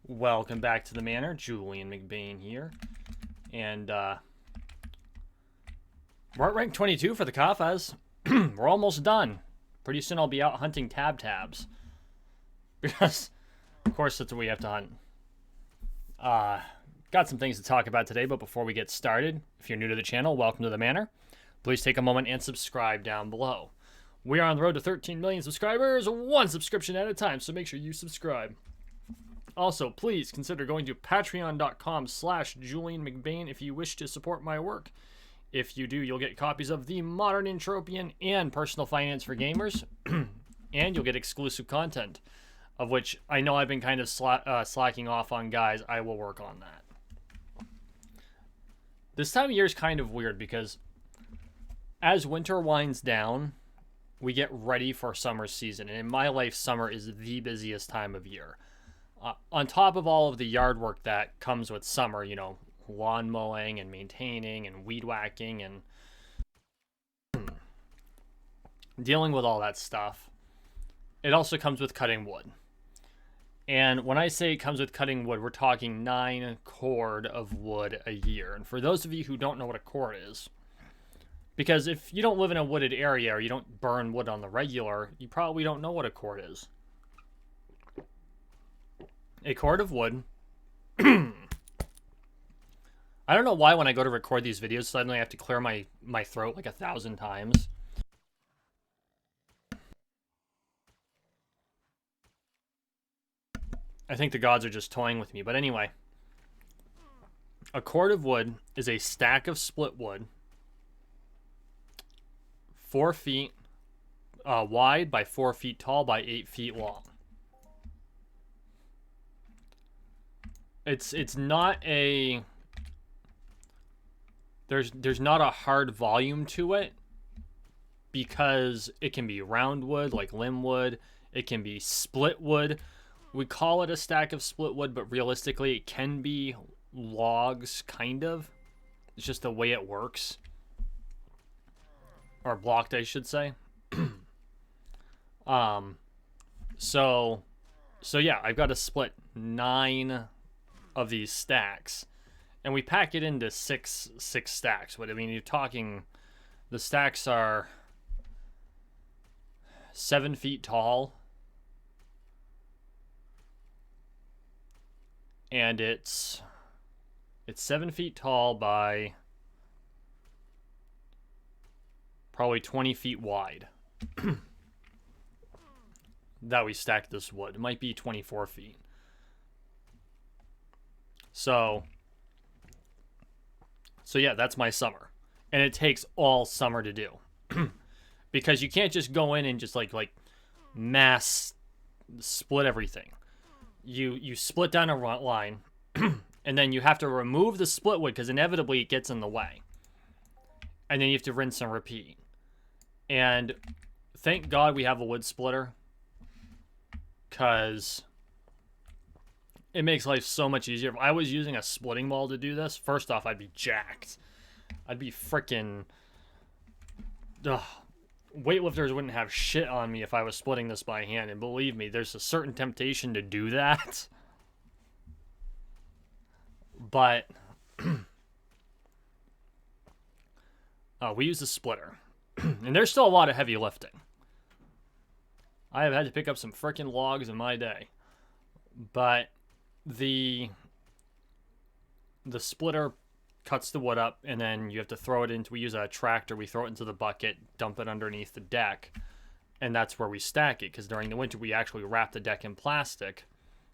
Welcome back to the manor. Julian McBain here. And we're at rank 22 for the Kafas. We're almost done. Pretty soon I'll be out hunting tabs. Because, of course, that's what we have to hunt. Got some things to talk about today, but before we get started, if you're new to the channel, welcome to the manor. Please take a moment and subscribe down below. We are on the road to 13 million subscribers, one subscription at a time, so make sure you subscribe. Also, please consider going to patreon.com/JulianMcBain if you wish to support my work. If you do, you'll get copies of The Modern Entropian and Personal Finance for Gamers, and you'll get exclusive content, of which I know I've been kind of slacking off on, guys. I will work on that. This time of year is kind of weird because as winter winds down, we get ready for summer season, and in my life, summer is the busiest time of year. On top of all of the yard work that comes with summer, you know, lawn mowing and maintaining and weed whacking and dealing with all that stuff, it also comes with cutting wood. And when I say it comes with cutting wood, we're talking 9 cord of wood a year. And for those of you who don't know what a cord is, because if you don't live in a wooded area or you don't burn wood on the regular, you probably don't know what a cord is. A cord of wood. I don't know why when I go to record these videos, suddenly I have to clear my throat like 1,000 times. I think the gods are just toying with me. But anyway, a cord of wood is a stack of split wood, 4 feet wide by 4 feet tall by 8 feet long. It's not a there's not a hard volume to it because it can be round wood like limb wood, it can be split wood. We call it a stack of split wood, but realistically it can be logs, kind of. It's just the way it works. Or blocked, I should say. So yeah, I've got to split 9 of these stacks, and we pack it into six stacks. But I mean, you're talking, the stacks are 7 feet tall, and it's 7 feet tall by probably 20 feet wide. That we stacked this wood. It might be 24 feet. So yeah, that's my summer. And it takes all summer to do. Because you can't just go in and just like mass split everything. You split down a line, and then you have to remove the split wood because inevitably it gets in the way. And then you have to rinse and repeat. And thank God we have a wood splitter, because it makes life so much easier. If I was using a splitting ball to do this, first off, I'd be jacked. I'd be freaking... Weightlifters wouldn't have shit on me if I was splitting this by hand. And believe me, there's a certain temptation to do that. But... we use a splitter. And there's still a lot of heavy lifting. I have had to pick up some freaking logs in my day. But... The splitter cuts the wood up, and then you have to throw it into, we use a tractor, we throw it into the bucket, dump it underneath the deck, and that's where we stack it, because during the winter we actually wrap the deck in plastic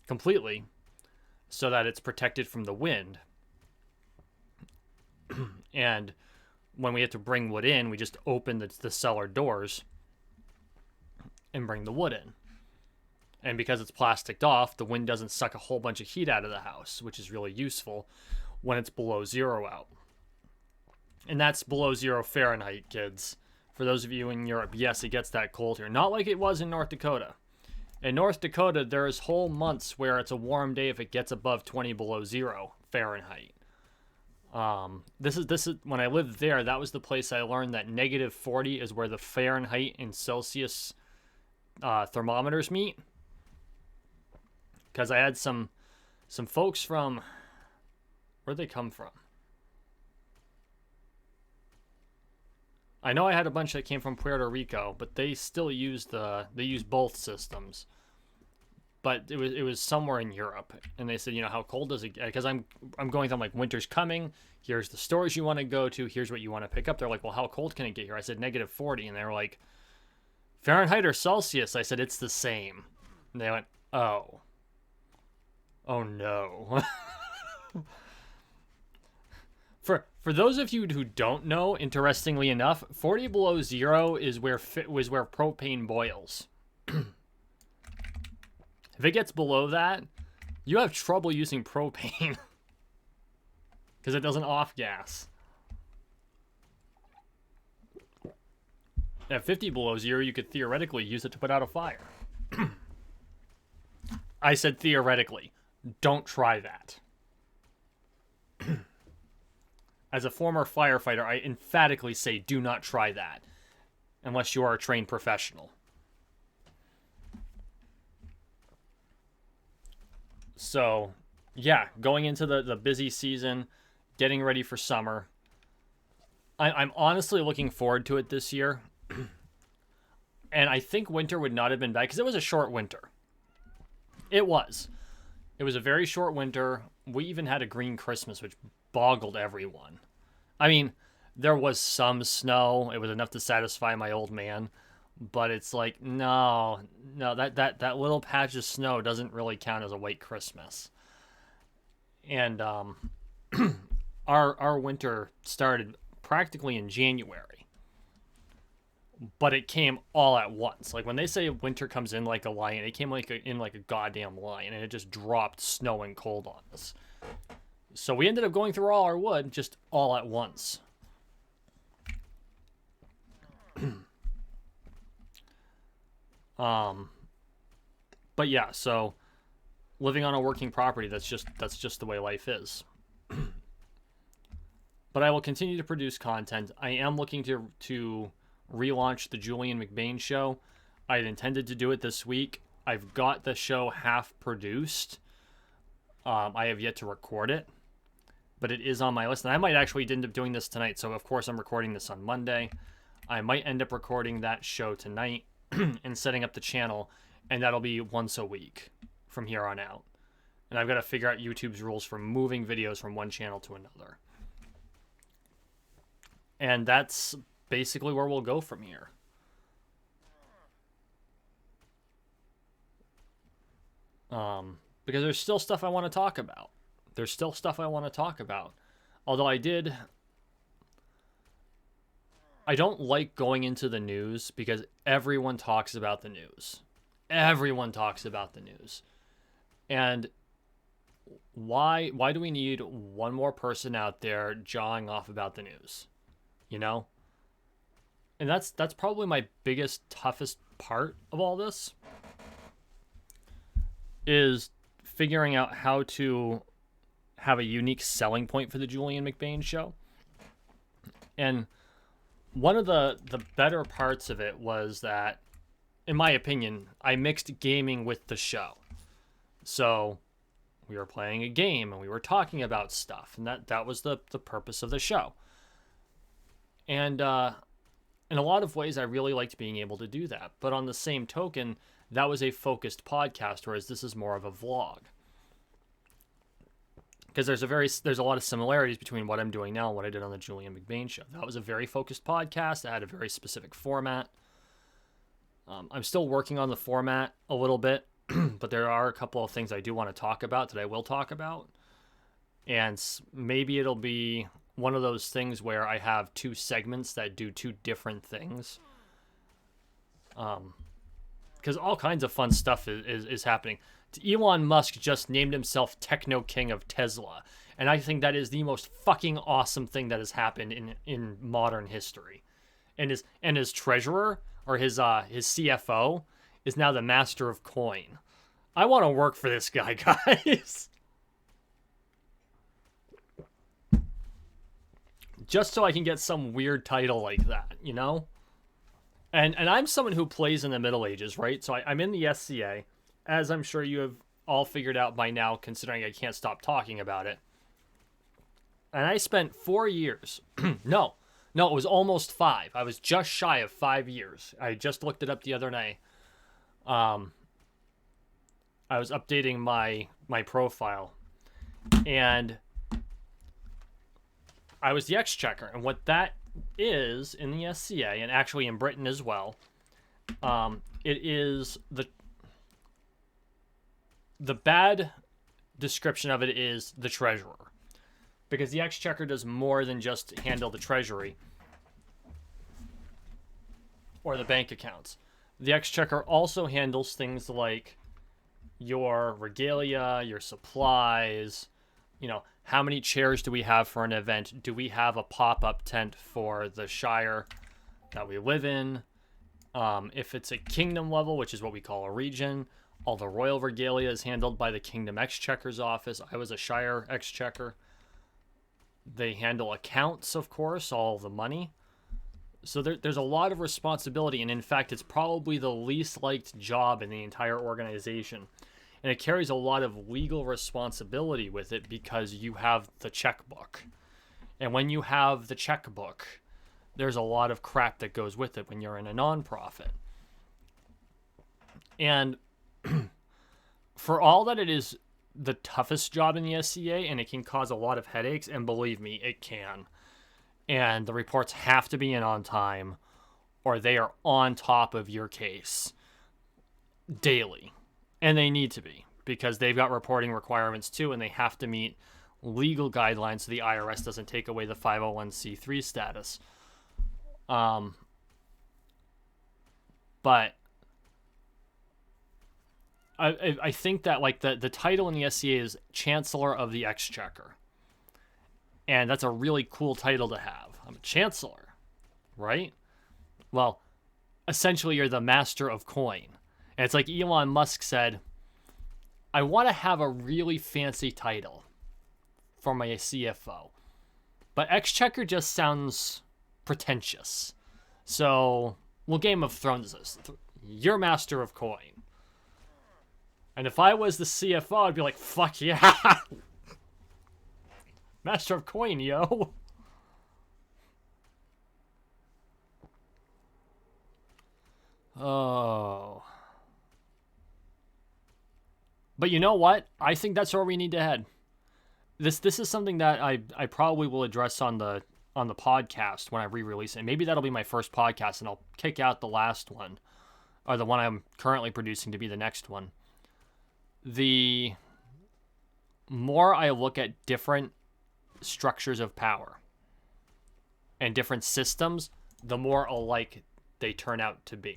completely so that it's protected from the wind. And when we have to bring wood in, we just open the cellar doors and bring the wood in. And because it's plasticed off, the wind doesn't suck a whole bunch of heat out of the house, which is really useful when it's below 0 out. And that's below 0 Fahrenheit, kids. For those of you in Europe, yes, it gets that cold here. Not like it was in North Dakota. In North Dakota, there's whole months where it's a warm day if it gets above 20 below 0 Fahrenheit. This is when I lived there, that was the place I learned that -40 is where the Fahrenheit and Celsius thermometers meet. Because I had some some folks from, where'd they come from? I know I had a bunch that came from Puerto Rico, but they still use both systems. But it was somewhere in Europe, and they said, how cold does it get? Because I'm going through, like, winter's coming. Here's the stores you want to go to. Here's what you want to pick up. They're like, well, how cold can it get here? I said -40, and they were like, Fahrenheit or Celsius? I said, it's the same. And they went, oh no. For those of you who don't know, interestingly enough, 40 below zero is where propane boils. If it gets below that, you have trouble using propane because it doesn't off gas. At 50 below zero, you could theoretically use it to put out a fire. I said theoretically. Don't try that. As a former firefighter, I emphatically say do not try that unless you are a trained professional. So, yeah, going into the busy season, getting ready for summer. I'm honestly looking forward to it this year. And I think winter would not have been bad because it was a short winter. It was. It was a very short winter. We even had a green Christmas, which boggled everyone. I mean, there was some snow. It was enough to satisfy my old man. But it's like, no, that little patch of snow doesn't really count as a white Christmas. And our winter started practically in January. But it came all at once. Like when they say winter comes in like a lion, it came in like a goddamn lion, and it just dropped snow and cold on us. So we ended up going through all our wood just all at once. But yeah, so living on a working property, that's just the way life is. But I will continue to produce content. I am looking to relaunch the Julian McBain show. I had intended to do it this week. I've got the show half produced. I have yet to record it, but it is on my list. And I might actually end up doing this tonight. So of course I'm recording this on Monday. I might end up recording that show tonight and setting up the channel, and that'll be once a week from here on out. And I've got to figure out YouTube's rules for moving videos from one channel to another. And that's basically where we'll go from here. Because there's still stuff I want to talk about. Although I don't like going into the news because everyone talks about the news. And why do we need one more person out there jawing off about the news? And that's probably my biggest, toughest part of all this, is figuring out how to have a unique selling point for the Julian McBain show. And one of the better parts of it was that, in my opinion, I mixed gaming with the show. So we were playing a game and we were talking about stuff, and that was the purpose of the show. And in a lot of ways, I really liked being able to do that. But on the same token, that was a focused podcast, whereas this is more of a vlog. Because there's a lot of similarities between what I'm doing now and what I did on the Julian McBain show. That was a very focused podcast. I had a very specific format. I'm still working on the format a little bit, but there are a couple of things I do want to talk about that I will talk about. And maybe it'll be one of those things where I have two segments that do two different things. Because all kinds of fun stuff is happening. Elon Musk just named himself Technoking of Tesla. And I think that is the most fucking awesome thing that has happened in modern history. And his treasurer, or his CFO, is now the master of coin. I want to work for this guy, guys. Just so I can get some weird title like that, And I'm someone who plays in the Middle Ages, right? So I'm in the SCA, as I'm sure you have all figured out by now, considering I can't stop talking about it. And I spent 4 years. No, it was almost 5. I was just shy of 5 years. I just looked it up the other night. I was updating my profile, and I was the exchequer. And what that is in the SCA, and actually in Britain as well, it is the bad description of it is the treasurer, because the exchequer does more than just handle the treasury or the bank accounts. The exchequer also handles things like your regalia, your supplies, how many chairs do we have for an event? Do we have a pop-up tent for the shire that we live in? If it's a kingdom level, which is what we call a region, all the royal regalia is handled by the kingdom exchequer's office. I was a shire exchequer. They handle accounts, of course, all the money. So there's a lot of responsibility, and in fact, it's probably the least liked job in the entire organization. And it carries a lot of legal responsibility with it because you have the checkbook. And when you have the checkbook, there's a lot of crap that goes with it when you're in a nonprofit. And for all that it is the toughest job in the SCA, and it can cause a lot of headaches, and believe me, it can. And the reports have to be in on time, or they are on top of your case daily. And they need to be, because they've got reporting requirements too, and they have to meet legal guidelines so the IRS doesn't take away the 501c3 status. But I think that like the title in the SCA is Chancellor of the Exchequer. And that's a really cool title to have. I'm a chancellor, right? Well, essentially you're the master of coin. And it's like Elon Musk said, I want to have a really fancy title for my CFO. But Exchequer just sounds pretentious. So we'll Game of Thrones this. You're master of coin. And if I was the CFO, I'd be like, fuck yeah. Master of coin, yo. Oh. But you know what? I think that's where we need to head. This is something that I probably will address on the podcast when I re-release it. Maybe that'll be my first podcast, and I'll kick out the last one, or the one I'm currently producing to be the next one. The more I look at different structures of power and different systems, the more alike they turn out to be.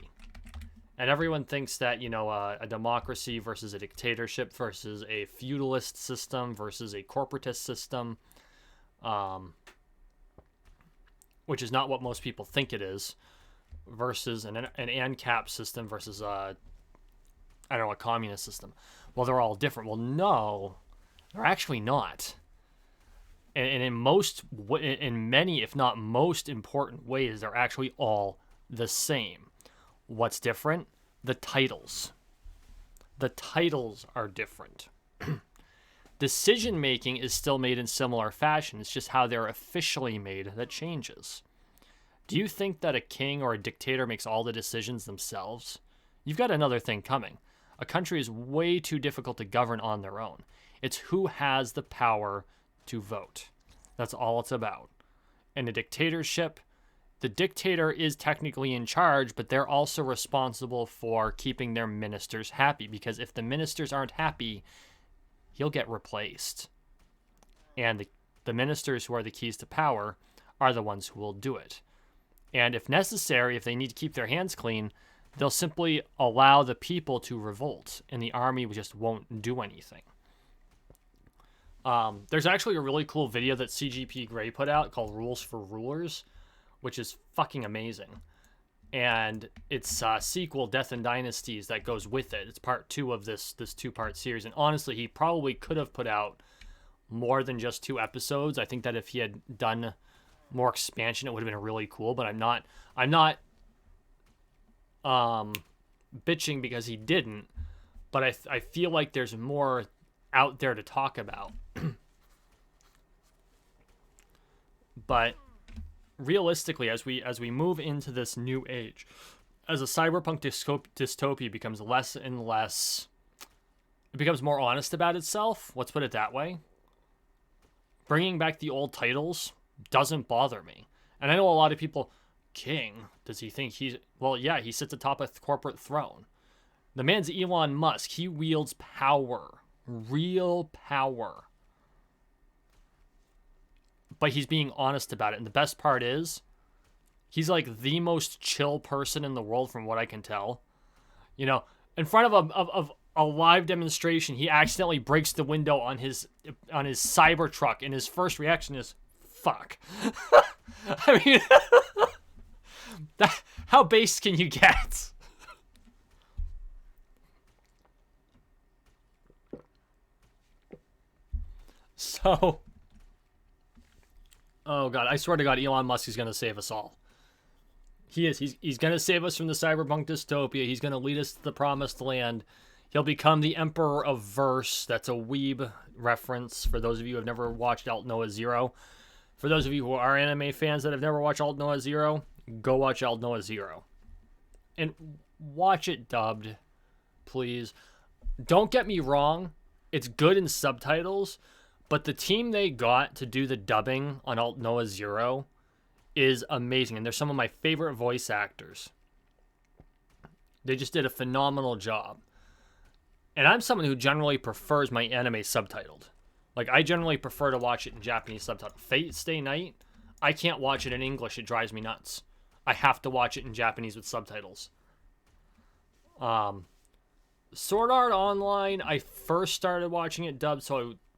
And everyone thinks that, a democracy versus a dictatorship versus a feudalist system versus a corporatist system, which is not what most people think it is, versus an ANCAP system versus a communist system. Well, they're all different. Well, no, they're actually not. And in many, if not most important ways, they're actually all the same. What's different? The titles. The titles are different. Decision making is still made in similar fashion. It's just how they're officially made that changes. Do you think that a king or a dictator makes all the decisions themselves? You've got another thing coming. A country is way too difficult to govern on their own. It's who has the power to vote. That's all it's about. In a dictatorship, the dictator is technically in charge, but they're also responsible for keeping their ministers happy, because if the ministers aren't happy, he'll get replaced. And the ministers who are the keys to power are the ones who will do it. And if necessary, if they need to keep their hands clean, they'll simply allow the people to revolt, and the army just won't do anything. There's actually a really cool video that CGP Grey put out called Rules for Rulers, which is fucking amazing. And it's a sequel, Death and Dynasties, that goes with it. It's part 2 of this 2-part series. And honestly, he probably could have put out more than just 2 episodes. I think that if he had done more expansion, it would have been really cool. But I'm not bitching because he didn't. but I feel like there's more out there to talk about. But realistically, as we move into this new age, as a cyberpunk dystopia becomes less and less, it becomes more honest about itself. Let's put it that way. Bringing back the old titles doesn't bother me. And I know a lot of people, King, does he think he's... Well, yeah, he sits atop a corporate throne. The man's Elon Musk. He wields power. Real power. But he's being honest about it. And the best part is, he's like the most chill person in the world from what I can tell. You know, in front of a live demonstration, he accidentally breaks the window on his Cybertruck, and his first reaction is, fuck. I mean, how base can you get? So, oh god, I swear to god, Elon Musk is going to save us all. He is. He's going to save us from the cyberpunk dystopia. He's going to lead us to the promised land. He'll become the Emperor of Verse. That's a weeb reference for those of you who have never watched Alt Noah Zero. For those of you who are anime fans that have never watched Alt Noah Zero, go watch Alt Noah Zero. And watch it dubbed, please. Don't get me wrong. It's good in subtitles, but the team they got to do the dubbing on Alt Noah Zero is amazing. And they're some of my favorite voice actors. They just did a phenomenal job. And I'm someone who generally prefers my anime subtitled. Like, I generally prefer to watch it in Japanese subtitle. Fate Stay Night, I can't watch it in English. It drives me nuts. I have to watch it in Japanese with subtitles. Sword Art Online, I first started watching it dubbed,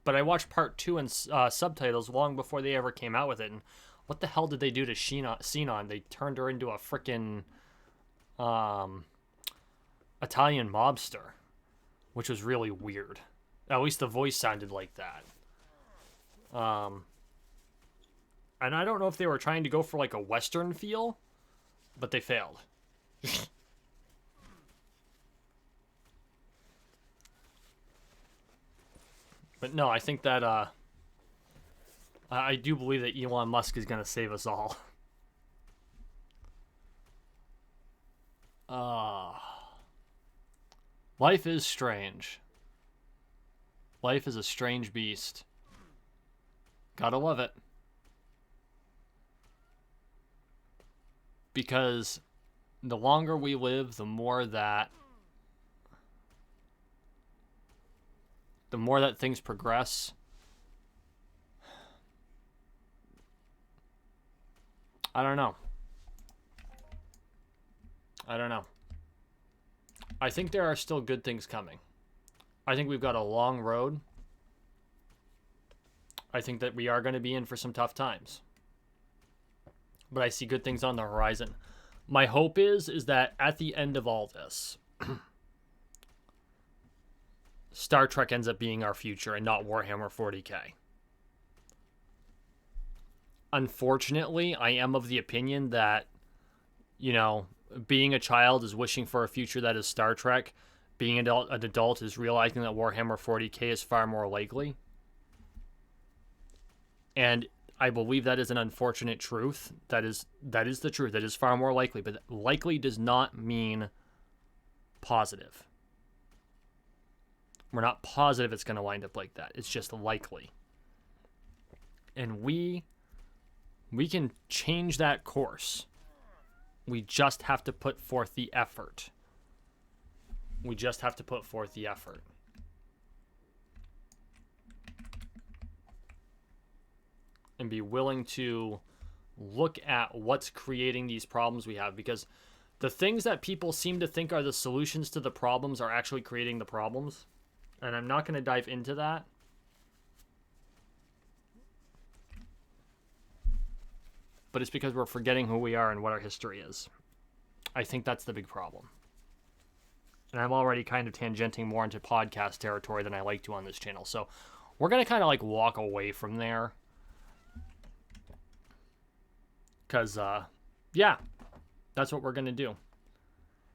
but I watched part 2 in subtitles long before they ever came out with it. And what the hell did they do to Sinon? They turned her into a freaking Italian mobster, which was really weird. At least the voice sounded like that. And I don't know if they were trying to go for like a Western feel, but they failed. But no, I think that I do believe that Elon Musk is going to save us all. Life is strange. Life is a strange beast. Gotta love it. Because the longer we live, the more that things progress. I don't know. I think there are still good things coming. I think we've got a long road. I think that we are going to be in for some tough times. But I see good things on the horizon. My hope is that at the end of all this, Star Trek ends up being our future and not Warhammer 40k. Unfortunately, I am of the opinion that, you know, being a child is wishing for a future that is Star Trek. Being an adult is realizing that Warhammer 40k is far more likely. And I believe that is an unfortunate truth. That is the truth. That is far more likely. But likely does not mean positive. We're not positive it's going to wind up like that. It's just likely. And we can change that course. We just have to put forth the effort. And be willing to look at what's creating these problems we have. Because the things that people seem to think are the solutions to the problems are actually creating the problems. And I'm not going to dive into that. But it's because we're forgetting who we are and what our history is. I think that's the big problem. And I'm already kind of tangenting more into podcast territory than I like to on this channel. So we're going to kind of like walk away from there. Because, yeah, that's what we're going to do.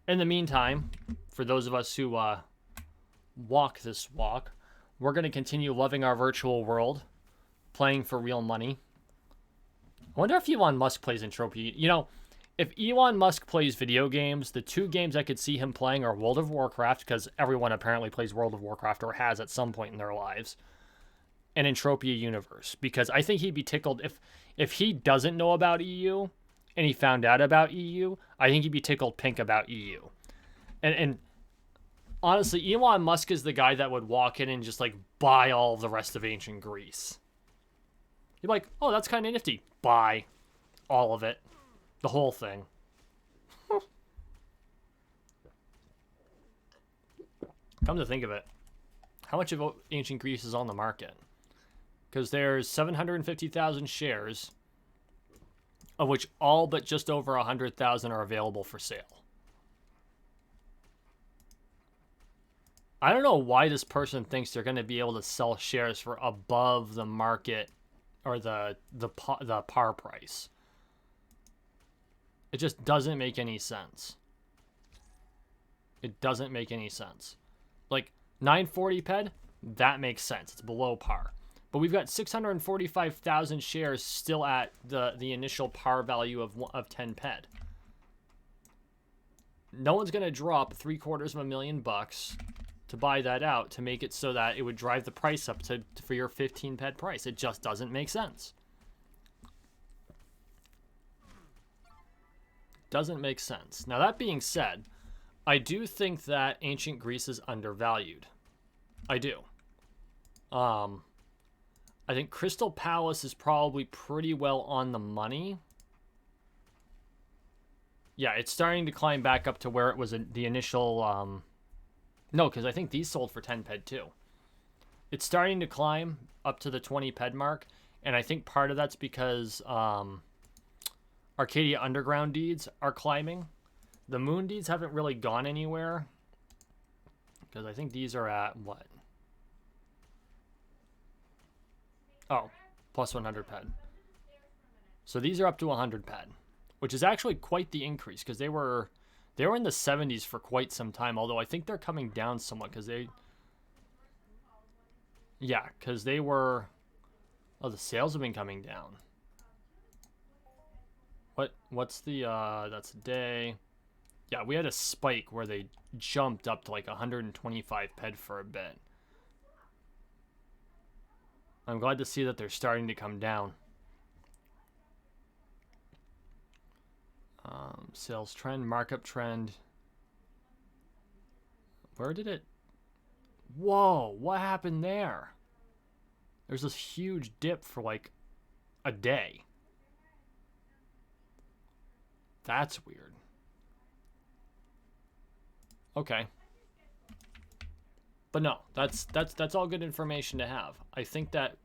In the meantime, for those of us who walk this walk. We're going to continue loving our virtual world, playing for real money. I wonder if Elon Musk plays Entropia. You know, if Elon Musk plays video games, the two games I could see him playing are World of Warcraft, because everyone apparently plays World of Warcraft or has at some point in their lives, and Entropia Universe, because I think he'd be tickled if he doesn't know about EU and he found out about EU. I think he'd be tickled pink about EU. And honestly, Elon Musk is the guy that would walk in and just like buy all the rest of ancient Greece. You're like, oh, that's kind of nifty. Buy all of it, the whole thing. Come to think of it, how much of ancient Greece is on the market? Because there's 750,000 shares, of which all but just over 100,000 are available for sale. I don't know why this person thinks they're going to be able to sell shares for above the market or the par price. It just doesn't make any sense. It doesn't make any sense. Like 940 ped, that makes sense. It's below par. But we've got 645,000 shares still at the initial par value of 10 ped. No one's going to drop $750,000 to buy that out to make it so that it would drive the price up for your 15 ped price. It just doesn't make sense. Doesn't make sense. Now, that being said, I do think that ancient Greece is undervalued. I do. I think Crystal Palace is probably pretty well on the money. Yeah, it's starting to climb back up to where it was the initial... no, because I think these sold for 10 ped too. It's starting to climb up to the 20 ped mark, and I think part of that's because Arcadia Underground deeds are climbing. The Moon deeds haven't really gone anywhere, because I think these are at, what? Oh, plus 100 ped. So these are up to 100 ped, which is actually quite the increase, because they were in the 70s for quite some time, although I think they're coming down somewhat, because they... Yeah, because they were... Oh, the sales have been coming down. What's the... That's a day. Yeah, we had a spike where they jumped up to like 125 ped for a bit. I'm glad to see that they're starting to come down. Sales trend, markup trend. Where did it... Whoa, what happened there? There's this huge dip for like a day. That's weird. Okay. But no, that's all good information to have. I think that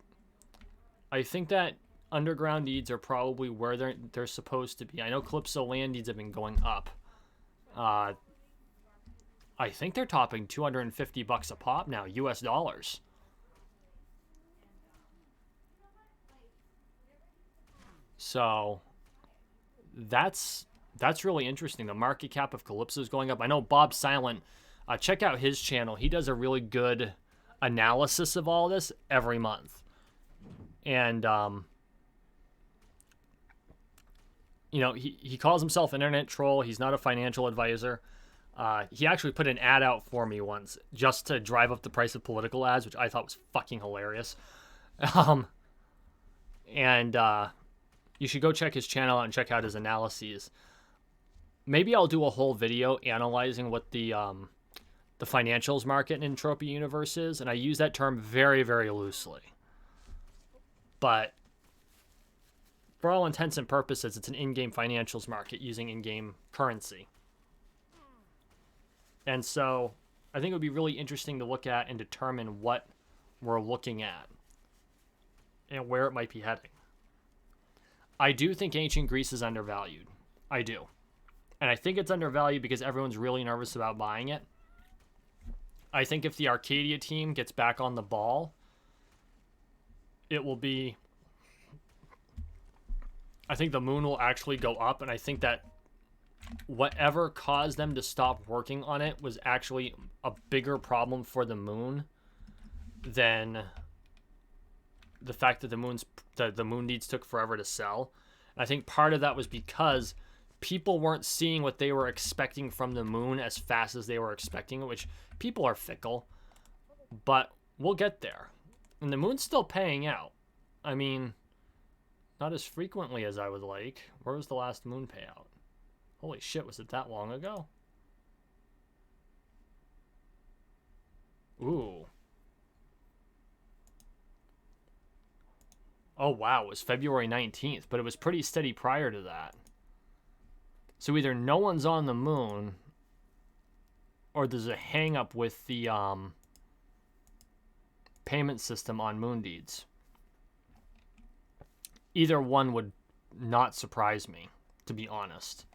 underground deeds are probably where they're supposed to be. I know Calypso land deeds have been going up. I think they're topping $250 a pop now, US dollars. So that's really interesting. The market cap of Calypso is going up. I know Bob Silent, check out his channel. He does a really good analysis of all this every month. And you know, he calls himself an internet troll. He's not a financial advisor. He actually put an ad out for me once just to drive up the price of political ads, which I thought was fucking hilarious. You should go check his channel out and check out his analyses. Maybe I'll do a whole video analyzing what the financials market in Entropia Universe is, and I use that term very, very loosely. But for all intents and purposes, it's an in-game financials market using in-game currency. And so I think it would be really interesting to look at and determine what we're looking at and where it might be heading. I do think ancient Greece is undervalued. I do. And I think it's undervalued because everyone's really nervous about buying it. I think if the Arcadia team gets back on the ball, it will be... I think the moon will actually go up, and I think that whatever caused them to stop working on it was actually a bigger problem for the moon than the fact that the moon needs took forever to sell. And I think part of that was because people weren't seeing what they were expecting from the moon as fast as they were expecting it, which people are fickle, but we'll get there. And the moon's still paying out. I mean, not as frequently as I would like. Where was the last moon payout? Holy shit, was it that long ago? Ooh. Oh, wow, it was February 19th, but it was pretty steady prior to that. So either no one's on the moon, or there's a hang-up with the payment system on moon deeds. Either one would not surprise me, to be honest.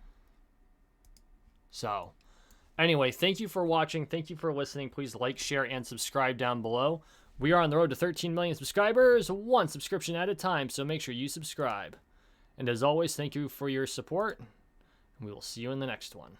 So, anyway, thank you for watching. Thank you for listening. Please like, share, and subscribe down below. We are on the road to 13 million subscribers, one subscription at a time, so make sure you subscribe. And as always, thank you for your support, and we will see you in the next one.